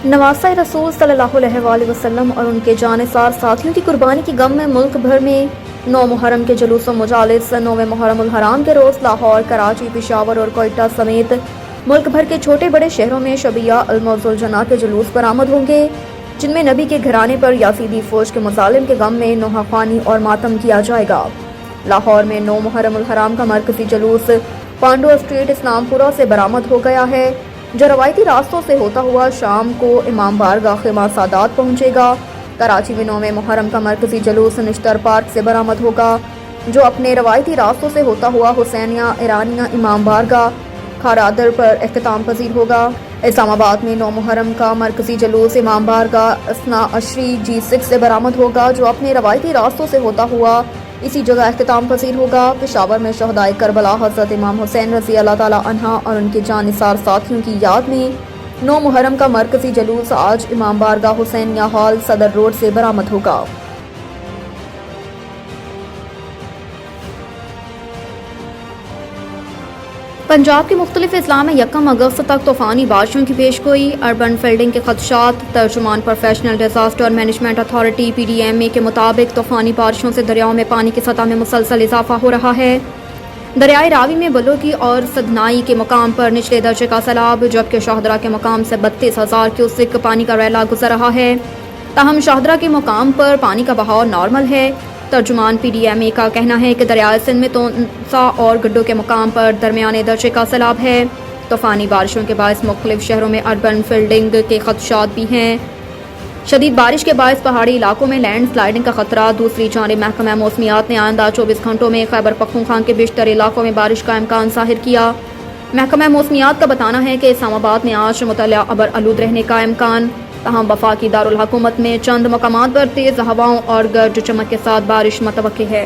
نواسہ رسول صلی اللہ علیہ وآلہ وسلم اور ان کے جانثار ساتھیوں کی قربانی کی غم میں ملک بھر میں 9 محرم کے جلوس و مجالس 9 محرم الحرام کے روز لاہور، کراچی، پشاور اور کوئٹہ سمیت ملک بھر کے چھوٹے بڑے شہروں میں شبیہ علم و ذوالجناح کے جلوس برآمد ہوں گے، جن میں نبی کے گھرانے پر یزیدی فوج کے مظالم کے غم میں نوحہ خوانی اور ماتم کیا جائے گا۔ لاہور میں 9 محرم الحرام کا مرکزی جلوس پانڈو اسٹریٹ اسلام پورہ سے برآمد ہو گیا ہے، جو روایتی راستوں سے ہوتا ہوا شام کو امام بارگاہ خیمہ سادات پہنچے گا۔ کراچی میں 9 محرم کا مرکزی جلوس نشتر پارک سے برآمد ہوگا، جو اپنے روایتی راستوں سے ہوتا ہوا حسینیہ ایرانیہ امام بارگاہ کھارادر پر اختتام پذیر ہوگا۔ اسلام آباد میں 9 محرم کا مرکزی جلوس امام بارگاہ اثنا عشری G6 سے برآمد ہوگا، جو اپنے روایتی راستوں سے ہوتا ہوا اسی جگہ اختتام پذیر ہوگا۔ پشاور میں شہدائے کربلا حضرت امام حسین رضی اللہ تعالی عنہ اور ان کے جانثار ساتھیوں کی یاد میں 9 محرم کا مرکزی جلوس آج امام بارگاہ حسینیہ ہال صدر روڈ سے برآمد ہوگا۔ پنجاب کے مختلف اضلاع میں 1 اگست تک طوفانی بارشوں کی پیشگوئی، اربن فلڈنگ کے خدشات۔ ترجمان professional disaster management authority PDMA کے مطابق طوفانی بارشوں سے دریاؤں میں پانی کی سطح میں مسلسل اضافہ ہو رہا ہے۔ دریائے راوی میں بلوکی اور سدنائی کے مقام پر نچلے درجے کا سیلاب، جبکہ شاہدرہ کے مقام سے 32,000 کیوسک پانی کا ریلا گزر رہا ہے۔ تاہم شاہدرہ کے مقام پر پانی کا بہاؤ نارمل ہے۔ ترجمان PDMA کا کہنا ہے کہ دریائے سندھ میں تونسا اور گڈو کے مقام پر درمیانے درجے کا سیلاب ہے۔ طوفانی بارشوں کے باعث مختلف شہروں میں اربن فلڈنگ کے خدشات بھی ہیں۔ شدید بارش کے باعث پہاڑی علاقوں میں لینڈ سلائڈنگ کا خطرہ۔ دوسری جانب محکمہ موسمیات نے آئندہ 24 گھنٹوں میں خیبر پختونخوا کے بیشتر علاقوں میں بارش کا امکان ظاہر کیا۔ محکمہ موسمیات کا بتانا ہے کہ اسلام آباد میں آج مطلع ابر آلود رہنے کا امکان، تاہم وفاقی دارالحکومت میں چند مقامات پر تیز ہواؤں اور گرج چمک کے ساتھ بارش متوقع ہے۔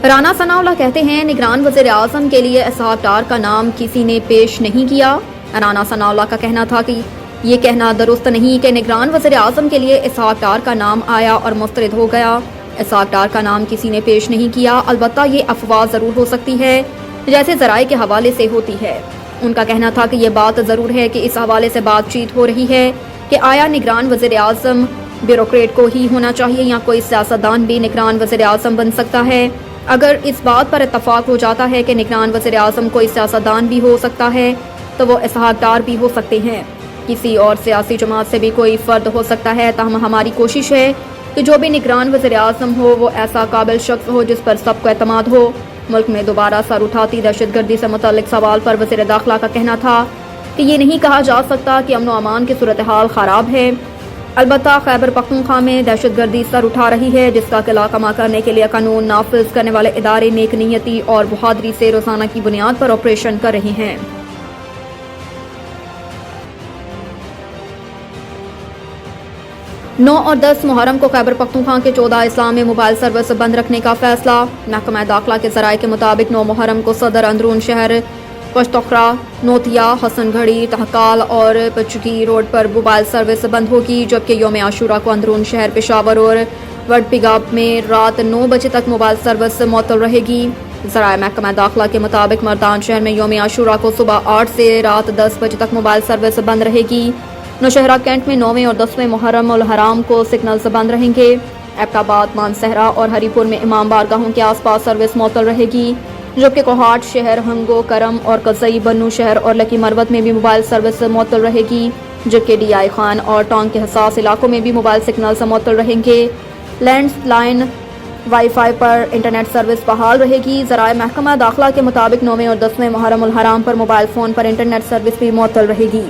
رانا ثناء اللہ کہتے ہیں، نگران وزیر اعظم کے لیے اسحاق ڈار کا نام کسی نے پیش نہیں کیا۔ رانا ثناء اللہ کا کہنا تھا کہ یہ کہنا درست نہیں کہ نگران وزیر اعظم کے لیے اسحاق ڈار کا نام آیا اور مسترد ہو گیا۔ اسحاق ڈار کا نام کسی نے پیش نہیں کیا، البتہ یہ افواہ ضرور ہو سکتی ہے جیسے ذرائع کے حوالے سے ہوتی ہے۔ ان کا کہنا تھا کہ یہ بات ضرور ہے کہ اس حوالے سے بات چیت ہو رہی ہے کہ آیا نگران وزیر اعظم بیوروکریٹ کو ہی ہونا چاہیے یا کوئی سیاستدان بھی نگران وزیر اعظم بن سکتا ہے۔ اگر اس بات پر اتفاق ہو جاتا ہے کہ نگران وزیر اعظم کوئی سیاستدان بھی ہو سکتا ہے تو وہ اسحاق ڈار بھی ہو سکتے ہیں۔ کسی اور سیاسی جماعت سے بھی کوئی فرد ہو سکتا ہے، تاہم ہماری کوشش ہے کہ جو بھی نگران وزیر اعظم ہو وہ ایسا قابل شخص ہو جس پر سب کو اعتماد ہو۔ ملک میں دوبارہ سر اٹھاتی دہشت گردی سے متعلق سوال پر وزیر داخلہ کا کہنا تھا کہ یہ نہیں کہا جا سکتا کہ امن و امان کی صورتحال خراب ہے، البتہ خیبر پختونخوا میں دہشت گردی سر اٹھا رہی ہے، جس کا قلع کما کرنے کے لیے قانون نافذ کرنے والے ادارے نیک نیتی اور بہادری سے روزانہ کی بنیاد پر آپریشن کر رہے ہیں۔ 9 اور 10 محرم کو خیبر پختونخوا کے 14 اضلاع میں موبائل سروس بند رکھنے کا فیصلہ۔ محکمہ داخلہ کے ذرائع کے مطابق 9 محرم کو صدر اندرون شہر پشتوخرا، نوتیا، حسن گھڑی، تہکال اور پچکی روڈ پر موبائل سروس بند ہوگی، جبکہ یوم عاشورہ کو اندرون شہر پشاور اور وڈپگا میں رات 9 بجے تک موبائل سروس معطل رہے گی۔ ذرائع محکمہ داخلہ کے مطابق مردان شہر میں یوم عاشورہ کو صبح 8 سے رات 10 بجے تک موبائل سروس بند رہے گی۔ نوشہرہ کینٹ میں 9ویں اور 10ویں محرم الحرام کو سگنلز بند رہیں گے۔ ایبٹ آباد، مانسہرہ اور ہری پور میں امام بارگاہوں کے آس پاس سروس معطل رہے گی، جبکہ کوہاٹ شہر، ہنگو، کرم اور قزئی، بنو شہر اور لکی مروت میں بھی موبائل سروس معطل رہے گی، جبکہ DI خان اور ٹانگ کے حساس علاقوں میں بھی موبائل سگنلز معطل رہیں گے۔ لینڈ لائن وائی فائی پر انٹرنیٹ سروس بحال رہے گی۔ ذرائع محکمہ داخلہ کے مطابق 9ویں اور 10ویں محرم الحرام پر موبائل فون پر انٹرنیٹ سروس بھی معطل رہے گی۔